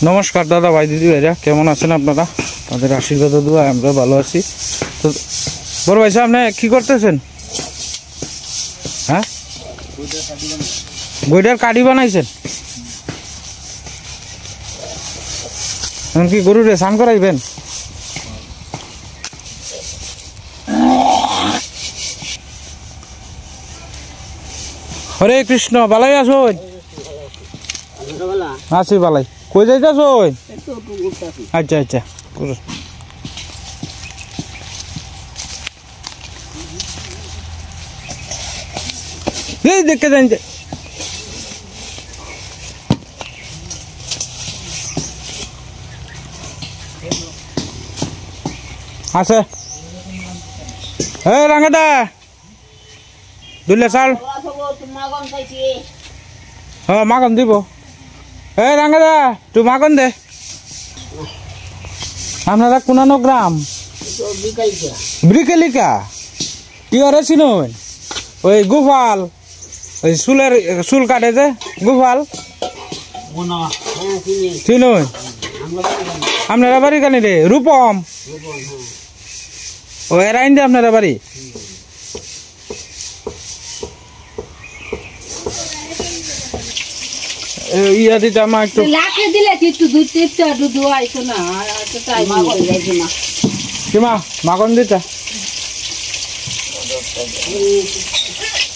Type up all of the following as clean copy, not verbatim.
নমস্কার দাদা ভাই দিদি ভাইরা, কেমন আছেন আপনারা? তাদের আশীর্বাদ দোয়া আমরা ভালো আছি। তো বড় ভাই সাহেব, আপনি কি করতেছেন? হ্যাঁ, বইটার কাঠি বানাইছেন? এখন কি গরুরে স্নান করাইবেন? হরে কৃষ্ণ, বালাই আছো? আছি বালাই। কই যাইতাছ? আচ্ছা আচ্ছা, এই দেখে যাই। আছে এই রাঙাদা দুলে চাল। হ্যাঁ, মাগন দিব। এই রাঙাদা তুই মাগন দে। আপনারা কোনানো গ্রাম? ব্রিকেলিকা। ইয়রে চিনুন? ওই গোপাল, ওই চুল কাটে যে গোপাল, চিনুন? আপনারা বাড়ি কানি রে? রূপম। ও এরা আইন দে আপনারা বাড়ি? ইয়া দিতে আমার একটু কিমা মাখন দিতা।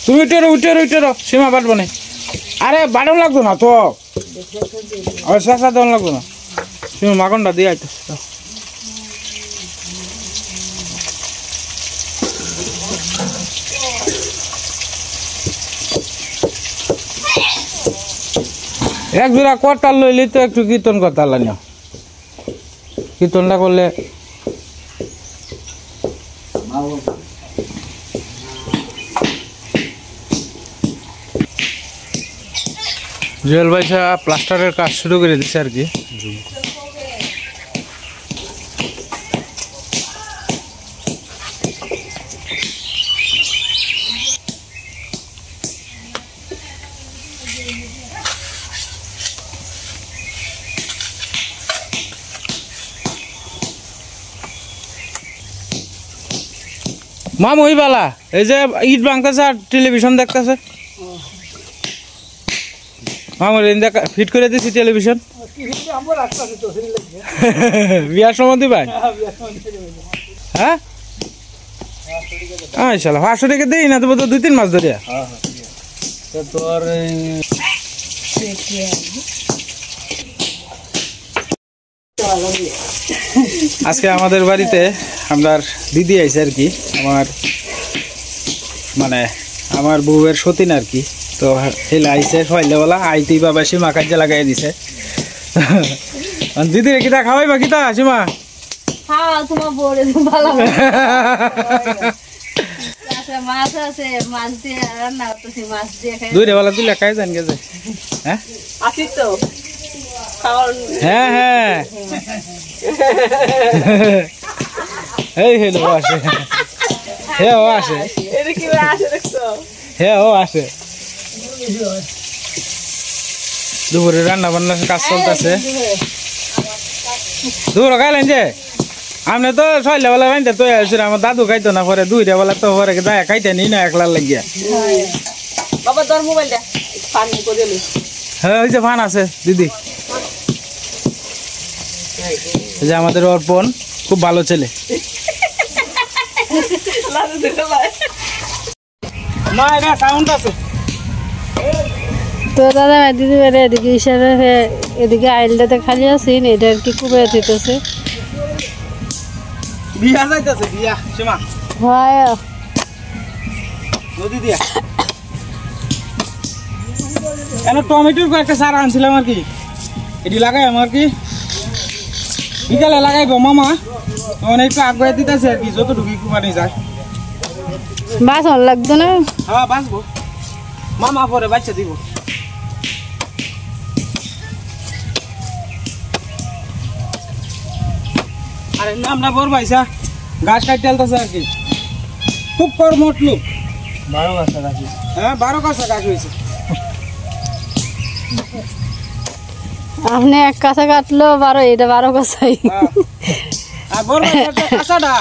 তুমি উঠে সীমা বাড়বো না। আরে বাড়ন লাগতো না তো, শেষা দেওয়ান লাগতো না। তুমি মাখনটা দিয়ে আইতো। এক জোড়া কটাল লইলে তো একটু কীর্তন করতে না, কীর্তনটা করলে জুয়েল ভাই সাহেব প্লাস্টারের কাজ শুরু করে দিচ্ছে আর কি। মাম ওই বালা এই যে ইট ভাঙতেছে আর টেলিভিশন দেখতেছে। মামুর ফিট করে দিছি টেলিভিশন। বিয়ার সময় দিবাই? হ্যাঁ, ইনশাল্লাহ 500 টাকা দিই না, তবু তো 2-3 মাস ধরে। আজকে আমাদের বাড়িতে আমার দিদি আইছে আর কি, আমার বউয়ের সতীন আর কি। তো হেলে আইসে সকালবেলা আইতেই বাবা সীমা কাজে লাগাই দিছে। দিদিরে কিতা খাওয়াই বা কিতা সীমা? দুইটা বেলা তুই লেখাই জান গেছে। হ্যাঁ হ্যাঁ হ্যাঁ, এই হেলো আসে, হে ও আসে, হে ও আসে। দুপুরে রান্না বান্নার কাজ চলতেছে। দুপুরে খাইলেন যে? আপনি তো সকালবেলা বানতে তো আসছেন, আমার দাদু খাইতো না, পরে 2টা বেলা তো পরে খাইতে নি না একলার লাগিয়া। হ্যাঁ, ওই যে ফান আছে দিদি। যে আমাদের অর্পণ খুব ভালো ছেলে। তো দাদা দিদি বেড়ে এদিকে হিসাবে এদিকে আইলটাতে খালি আছি, এটা আর কি কুবে দিতেছে। বিয়া যাইতেছে, বিয়া সীমা। হয় নদী দিয়া কেন টমেটোর কয়েকটা চারা আনছিলাম আর কি, এটি লাগাই আমার কি বিকালে লাগাইব মামা। একটু আগে দিতেছে আর কি, যতটুকু কুমানি যায়। বাস লাগতো না? হ্যাঁ বাঁচবো, মামা পরে বাচ্চা দিব। আরে আমরা বড় ভাইসা গাছ কাটতে আলতেছে আর কি, খুব কর্মঠ লোক। 12 গাছা গাছ। হ্যাঁ 12 গাছা গাছ হয়েছে। আপনি এক কাঁচা কাটলো 12, এটা 12 কাঁচাই। আর বড় কাঁচাটা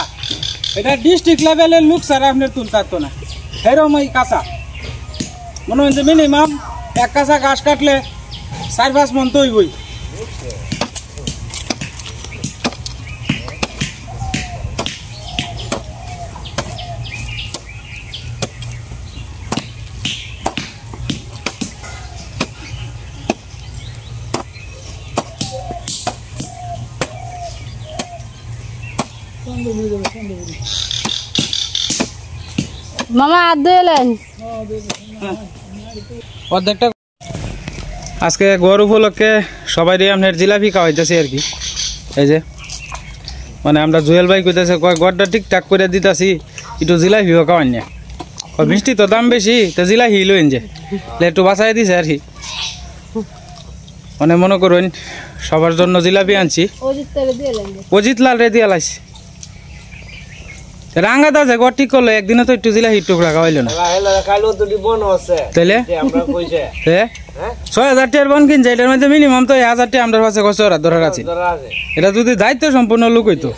এটা ডিস্ট্রিক্ট লেভেলের লুক ছাড়া আপনার তুলতে পারতো না, এরকম এই কাঁচা মনে হচ্ছে মিনিমাম এক কাঁচা ঘাস কাটলে 4-5 মন তো হইবই। মামা হাত ধুয়েলেন অর্ধেকটা। আজকে গড় উপলক্ষে সবাই আপনার জিলাপি খাওয়াইতেছে আর কি। এই যে মানে আমরা জুয়েল ভাই কইতেছে কয় গড়টা ঠিকঠাক করে দিতেছি, একটু জিলাপিও খাওয়াই না, মিষ্টি তো দাম বেশি, তো জিলাপি লইন যে একটু বাঁচাই দিছে আর কি। মানে মনে করুন সবার জন্য জিলাপি আনছি, অজিত লাল রে দিয়ে লাইছি। রাঙ্গা দা যে গড় ঠিক করলো, একদিনে তো একটু জিলাপি টুকরা খাওয়াইলো না, তাইলে 6,000 টাকার বন কিনছে, এটার মধ্যে মিনিমাম তো 1,000 টাকা আমাদের কাছে খরচ ধরার আছে। এটা যদি দায়িত্ব সম্পূর্ণ লোক হইতো,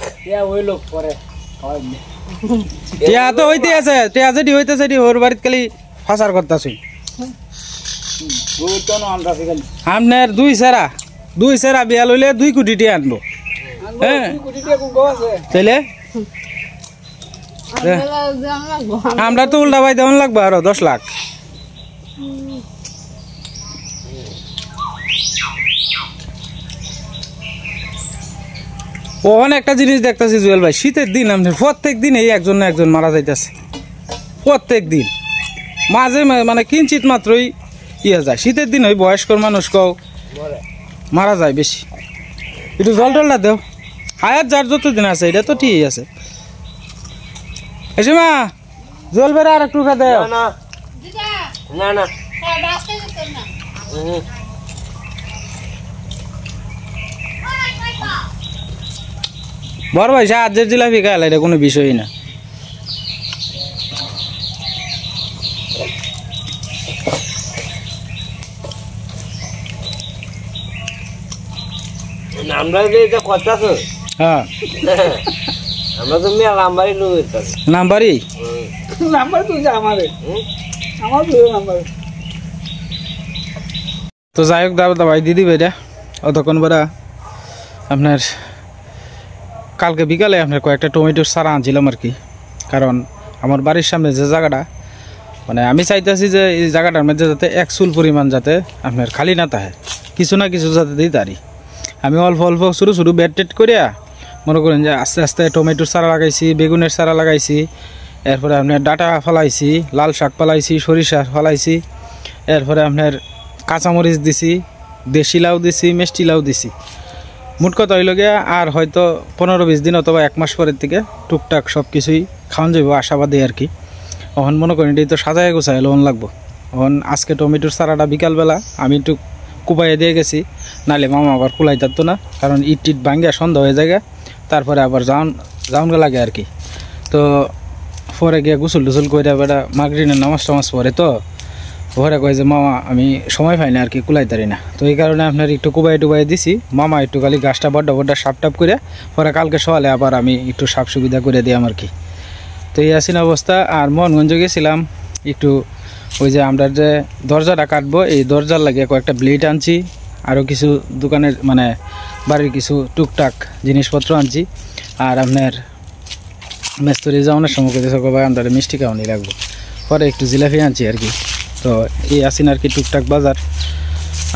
টিয়া তো হইতে আছে, টিয়া যেটি হইতেছে ওর বাড়িতে খালি ফাঁসার করতেছি। আপনার দুই সেরা বিয়া লইলে 2 কোটি টাকা আনবো। হ্যাঁ তাইলে আমরা তো উল্টা ভাই দেওয়ান লাগবো আরো 10 লাখ। ওখানে একটা জিনিস দেখতেছি জুয়েল ভাই, শীতের দিন আপনার প্রত্যেক দিন এই একজন না একজন মারা যাইতেছে, প্রত্যেক দিন মাঝে মানে কিঞ্চিত মাত্রই ইয়ে যায়। শীতের দিন ওই বয়স্ক মানুষ কেউ মারা যায় বেশি। একটু জল টলটা দেও, হায়ার যার যতদিন আছে এটা তো ঠিকই আছে। এসে মা জল বেড়ে আর একটু দেও না না বড় ভাই সাহায্যের জিলাপি খাইলে এটা কোনো বিষয়ই না। আমরা যে এটা করতেছো, হ্যাঁ আমরা তো মেয়ে নাম্বারই নাম্বারই নাম্বার তুই আমারে আমার নাম্বার। তো যাই হোক দাদা ভাই দিদি ভাইরা অতক্ষণ বেড়া আপনার কালকে বিকালে আপনার কয়েকটা টমেটোর চারা আনছিলাম আর কি। কারণ আমার বাড়ির সামনে যে জায়গাটা, মানে আমি চাইতেছি যে এই জায়গাটার মধ্যে যাতে 1 চুল পরিমাণ যাতে আপনার খালি না থাকে, কিছু না কিছু যাতে দিই তারি। আমি অল্প অল্প শুরু শুরু বেড টেড করিয়া মনে করেন যে আস্তে আস্তে টমেটোর চারা লাগাইছি, বেগুনের চারা লাগাইছি, এরপরে আপনার ডাটা ফলাইছি, লাল শাক ফলাইছি, সরিষা ফলাইছি, এরপরে আপনার কাঁচামরিচ দিছি, দেশি লাউ দিছি, মিষ্টি লাউ দিছি। মোট কথা হইল গিয়া আর হয়তো 15-20 দিন অথবা 1 মাস পরের থেকে টুকটাক সব কিছুই খাওয়ান যাবো আশাবাদী আর কি। ওখান মনে করেন এটাই তো সাজায় গোছায় লোন লাগবো। ওখান আজকে টমেটোর চারাটা বিকালবেলা আমি একটু কুপাইয়ে দিয়ে গেছি, নাহলে মামা আবার কুলাই থাকতো না, কারণ ইট টিট ভাঙ্গিয়া সন্ধ্যা হয়ে যায়, তারপরে আবার যাওন লাগে আর কি। তো পরে গিয়ে গোসল টুসল করে বেটা মাগরিনের নামাজ টামাজ পরে, তো ঘরে কয় যে মামা আমি সময় পাই না আর কি, কুলাই তারি না। তো এই কারণে আপনার একটু কুবাই টুবাই দিছি, মামা একটু খালি গাছটা বড্ডা বড্ডা সাপ টাপ করে পরে কালকে সকালে আবার আমি একটু সাপ সুবিধা করে দিই আর কি। তো এই আসিন অবস্থা। আর মোহনগঞ্জ গেছিলাম একটু, ওই যে আমরা যে দরজাটা কাটবো এই দরজার লাগে কয়েকটা ব্লেড আনছি, আরও কিছু দোকানের মানে বাড়ির কিছু টুকটাক জিনিসপত্র আনছি। আর আপনার মেস্তরি যাওয়ানোর সময় কেছে ভাই আমরা মিষ্টি খাওয়ানি রাখবো, পরে একটু জিলাপি আনছি আর কি। তো এই আসিন আর কি টুকটাক বাজার।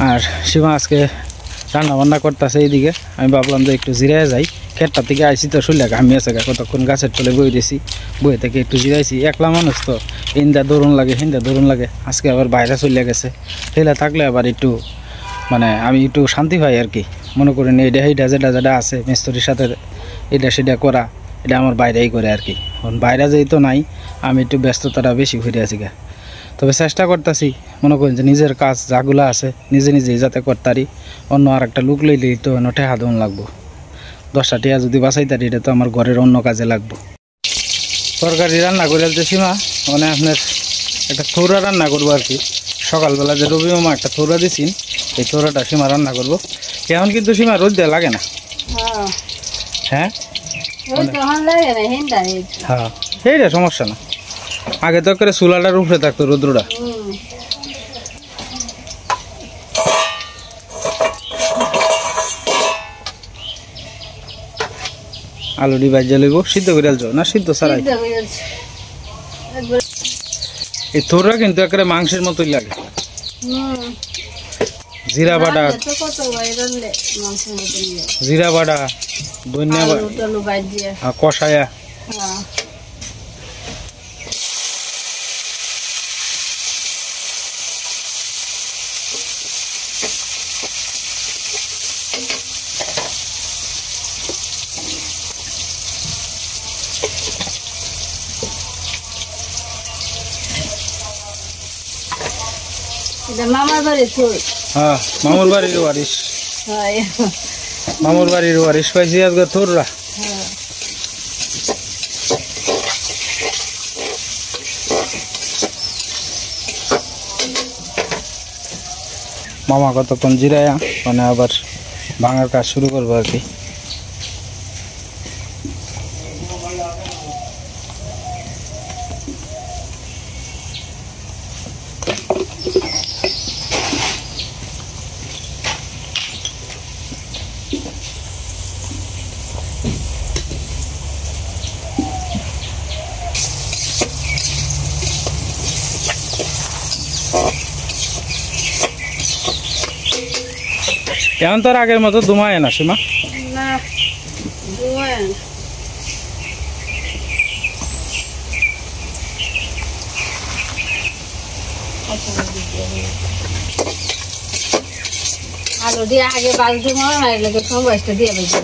আর সীমা আজকে রান্না বান্না করতেছে এইদিকে, আমি ভাবলাম যে একটু জিরায় যাই, খেটটা থেকে আইসি তো শুনলে ঘামি আছে, কতক্ষণ গাছের তলে বই দিয়েছি, বই থেকে একটু জিরাইছি। একলা মানুষ তো হিন্দা দৌড়ন লাগে, হিন্দা দৌড়ন লাগে, আজকে আবার বাইরে চলে গেছে, হেলা থাকলে আবার একটু মানে আমি একটু শান্তি পাই আর কি। মনে করেন এইটা সেইটা যেটা যেটা আছে মিস্ত্রির সাথে এটা সেটা করা, এটা আমার বাইরেই করে আর কি। বাইরে যেই তো নাই, আমি একটু ব্যস্ততাটা বেশি ঘুরে আছি গা। তবে চেষ্টা করতেছি মনে করেন যে নিজের কাজ যাগুলো আছে নিজে নিজেই যাতে করতারি, অন্য আর একটা লুক লইলেই তো নটে হাদন লাগবো। 10টা টিয়া যদি বাঁচাইতারি এটা তো আমার ঘরের অন্য কাজে লাগবো। তরকারি রান্না করে সীমা মানে আপনার একটা থৌরা রান্না করবো আর কি। সকালবেলা যে রবি মামা একটা থৌরা দিছিন এই তোরাটা সীমা রান্না করবো। এখন কিন্তু সীমা রোদ দেওয়া লাগে না। হ্যাঁ হ্যাঁ সেইটা সমস্যা না। আগে তো করে চুলাটার উপরে থাকতো রোদ্রটা। আলুটি ভাজা লইব, সিদ্ধ করে আলছো না সিদ্ধ ছাড়াই? এই তোরা কিন্তু একেবারে মাংসের মতোই লাগে। জিরা বাটা, জিরা বাটা, ধনিয়া বাটা, কষায়া। মামার বাড়ি হ্যাঁ মামুর বাড়ির ওয়ারিশ, মামুর বাড়ির ওয়ারিশ পাইছি আজকে তোররা। মামা কতক্ষণ জিরায়া মানে আবার ভাঙার কাজ শুরু করবো আর কি। এখন তো আর আগের মতো ধুমায় না সীমা। আলু দিয়ে আগে বালতি মারলে সবাইটা দিয়ে মশলা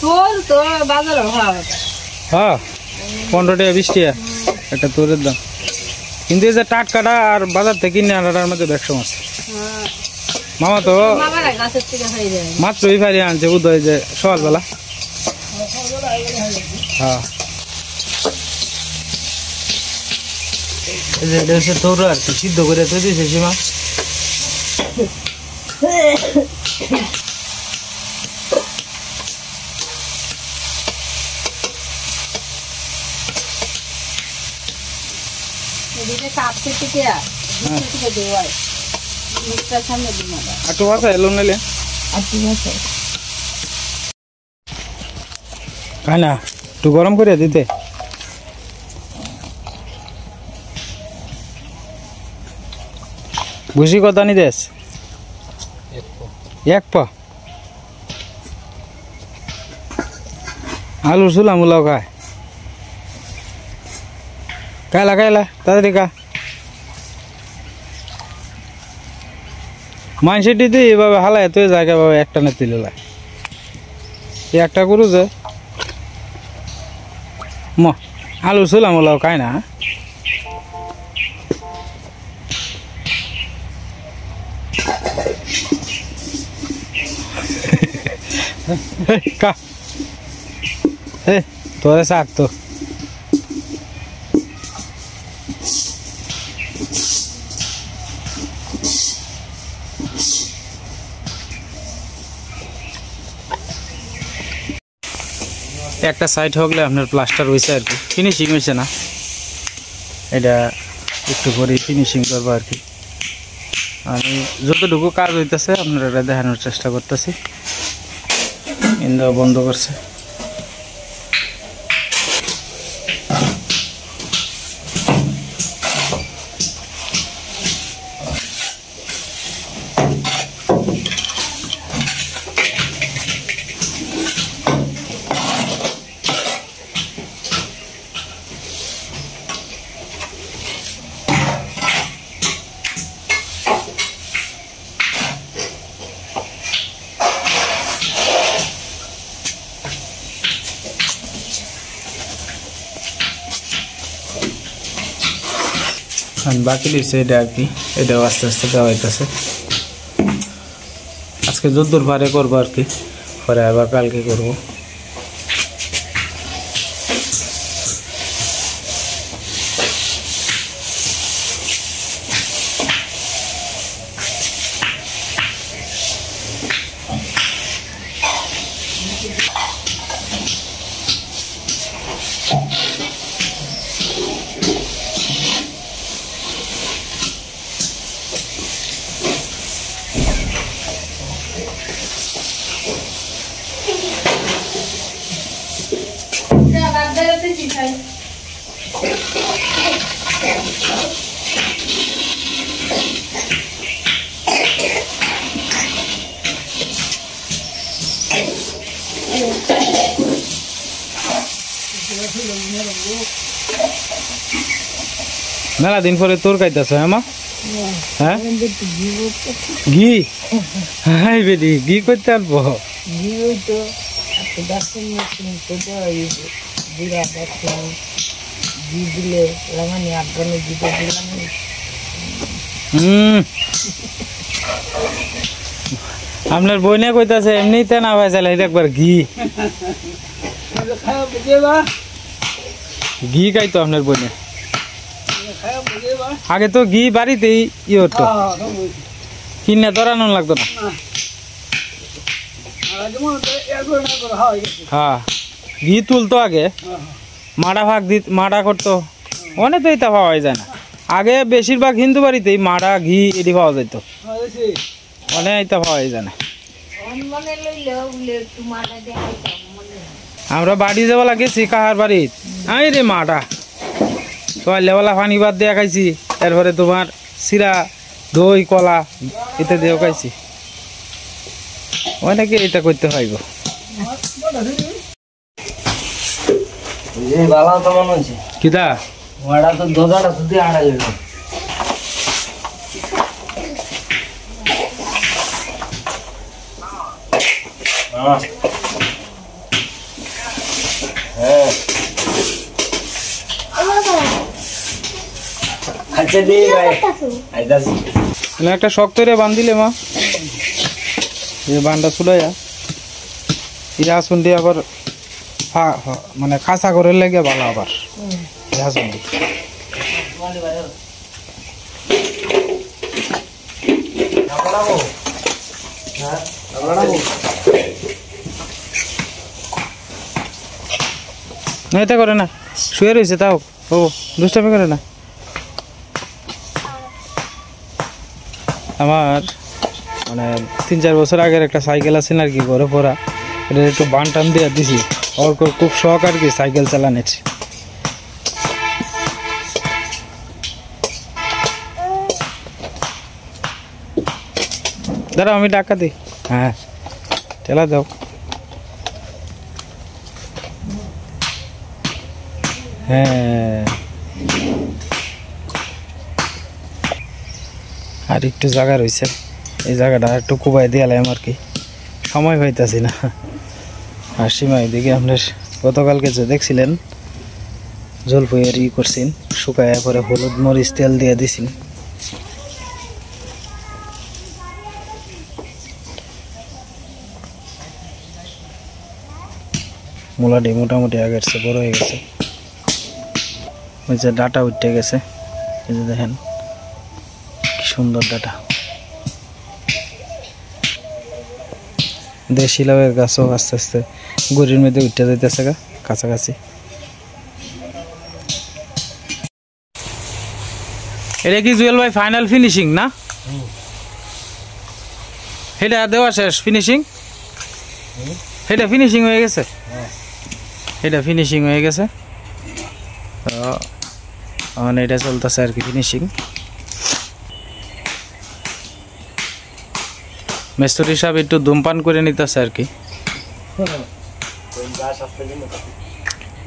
তোর তো বাজার হ্যাঁ 15 টাকা 20 টাকা একটা তোরের দাম। কিন্তু এই যে টাটকাটা আর বাজার থেকে কিনে আনাটার মধ্যে ব্যবসা আছে। মামা তো মাত্রই ফারি আনছে উদয় যে সকালবেলা। হ্যাঁ এই যে এটা হচ্ছে তোর আর কি সিদ্ধ করে তো দিয়েছে সীমা। একটু বাসা এলো নাইলে খাই না একটু গরম করে দিতে। বুঝি কথা নি দেশ এক পা আলু চুলা মুলাও খায় কাইলা কাইলা তাড়াতাড়ি কা মানসিটি দিয়ে এভাবে হালায় তুই জায়গা ভাবে একটা না তুলে একটা করু যে ম আলু চুলা মুলাও খায় না। কা তোরে শাক তো একটা সাইড হলে আপনার প্লাস্টার হয়েছে আর কি, ফিনিশিং হয়েছে না। এটা একটু করে ফিনিশিং করবো আর কি। আমি যতটুকু কাজ হইতেছে আপনারা এটা দেখানোর চেষ্টা করতেছি। ইন্দা বন্ধ করছে। বাকি দিচ্ছে এটা আর কি, এটাও আস্তে আস্তে দেওয়া হইতেছে। আজকে যদ্দূর পারে করবো আর কি, পরে আবার কালকে করবো। মেলা দিন পরে তোর খাইতেছ হ্যাঁ মা? হ্যাঁ ঘি, হাই বেডি ঘি করতে আনবো। আপনার বইনে কইতাছে এমনিতে না ভাই চাইলে একবার ঘি ঘি খাইতো আপনার বইনে। আগে তো ঘি বাড়িতেই ইয়ে হতো, কিনে ধরানো লাগতো না। হ্যাঁ ঘি তুলতো আগে, মাড়া ভাগ দিত, মাড়া করতো, অনেক তো এটা পাওয়া যায় না। আগে বেশিরভাগ হিন্দু বাড়িতেই মাড়া ঘি এটি পাওয়া যেত, অনেক এটা পাওয়া যায় না। আমরা বাড়ি যাওয়া লাগেছি কাহার বাড়িত, আই রে মাটা সকালবেলা পানি ভাত দিয়ে খাইছি, এরপরে তোমার চিরা দই কলা এটা দিয়েও খাইছি। অনেকে এটা করতে পাইব। কিতা একটা শক্ত রে বান্ধিলে মা, বান্ডা চুলাইয়া ইয়া আসুন দিয়ে আবার মানে খাসা করে লেগে ভালো আবার আসুন দি না, এটা করে না, শুয়ে রয়েছে তাও ও দুষ্টামি করে না। আমার মানে 3-4 বছর আগের একটা সাইকেল আছে আর কি, ঘরে পড়া, এটা একটু বান টান দিয়ে দিছি। ওর খুব শখ আর কি সাইকেল চালানোর। দাঁড়াও আমি টাকা দিই, হ্যাঁ ঠেলা দাও। হ্যাঁ আর একটু জায়গা রয়েছে, এই জায়গাটা একটু কুবাই দিয়ালাম আর কি, সময় পাইতেছি না। আর সীমা এদিকে আপনার গতকালকে যে দেখছিলেন জলপাইয়ের ই করছেন, শুকায় পরে হলুদ মরিচ তেল দিয়ে দিছেন। মূলাটি মোটামুটি আগের চেয়ে বড় হয়ে গেছে, ওই যে ডাটা উঠে গেছে, এই যে দেখেন কি সুন্দর ডাটা। দেশি লাউয়ের গাছও আস্তে আস্তে গড়ির মধ্যে উঠে যাইতেছে গা কাছাকাছি। এটা কি জুয়েল ভাই ফাইনাল ফিনিশিং না? এটা দেওয়া শেষ ফিনিশিং, এটা ফিনিশিং হয়ে গেছে, এটা ফিনিশিং হয়ে গেছে। তো মানে এটা চলতেছে আর কি ফিনিশিং। মেস্তরি সাহেব একটু ধূমপান করে নিতেছে আর কি,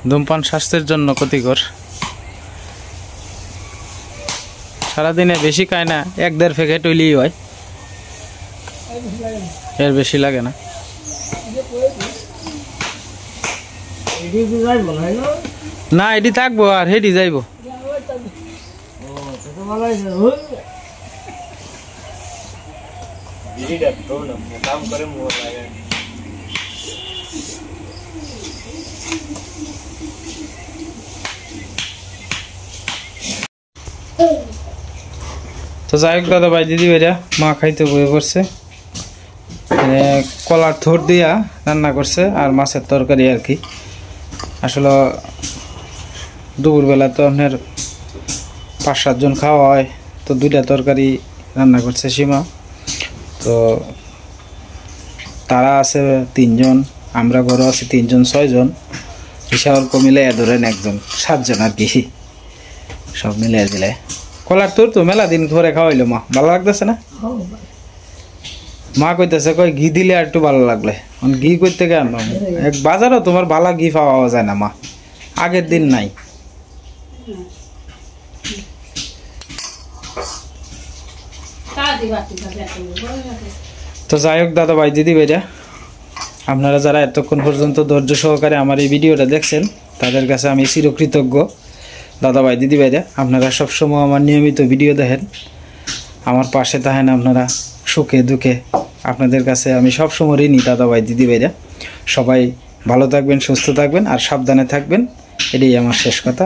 ধূমপান স্বাস্থ্যের জন্য ক্ষতিকর। সারাদিনে বেশি খায় না, 1-1.5 প্যাকেট হইলেই হয়, এর বেশি লাগে না। না এটি থাকবো আর হেডি যাইব। তো যাই হোক দাদা ভাই দিদি ভাইরা মা খাইতে বয়ে পড়ছে, কলার থোর দিয়া রান্না করছে আর মাছের তরকারি আর কি। আসলে দুপুরবেলা তো আপনার 5-7 জন খাওয়া হয়, তো 2টা তরকারি রান্না করছে সীমা। তো তারা আছে 3 জন, আমরা ঘরে আছি 3 জন 6 জন, হিসাব অল্প মিলে ধরেন একজন 7 জন আর কি, সব মিলে দিলে। কলার তোর তো মেলা দিন ধরে খাওয়াইলো মা, ভালো লাগতেছে না? মা কইতেছে কই ঘি দিলে আর একটু ভালো লাগলে, ঘি করতে কেন এক বাজারও তোমার ভালো ঘি পাওয়া যায় না মা, আগের দিন নাই। তো যাই হোক দাদা ভাই দিদি ভাইরা, আপনারা যারা এতক্ষণ পর্যন্ত ধৈর্য সহকারে আমার এই ভিডিওটা দেখছেন তাদের কাছে আমি চিরকৃতজ্ঞ। দাদা ভাই দিদি ভাইরা, আপনারা সবসময় আমার নিয়মিত ভিডিও দেখেন, আমার পাশে থাকেন আপনারা সুখে দুঃখে, আপনাদের কাছে আমি সবসময় ঋণী দাদা ভাই দিদি ভাইরা। সবাই ভালো থাকবেন, সুস্থ থাকবেন আর সাবধানে থাকবেন, এটাই আমার শেষ কথা।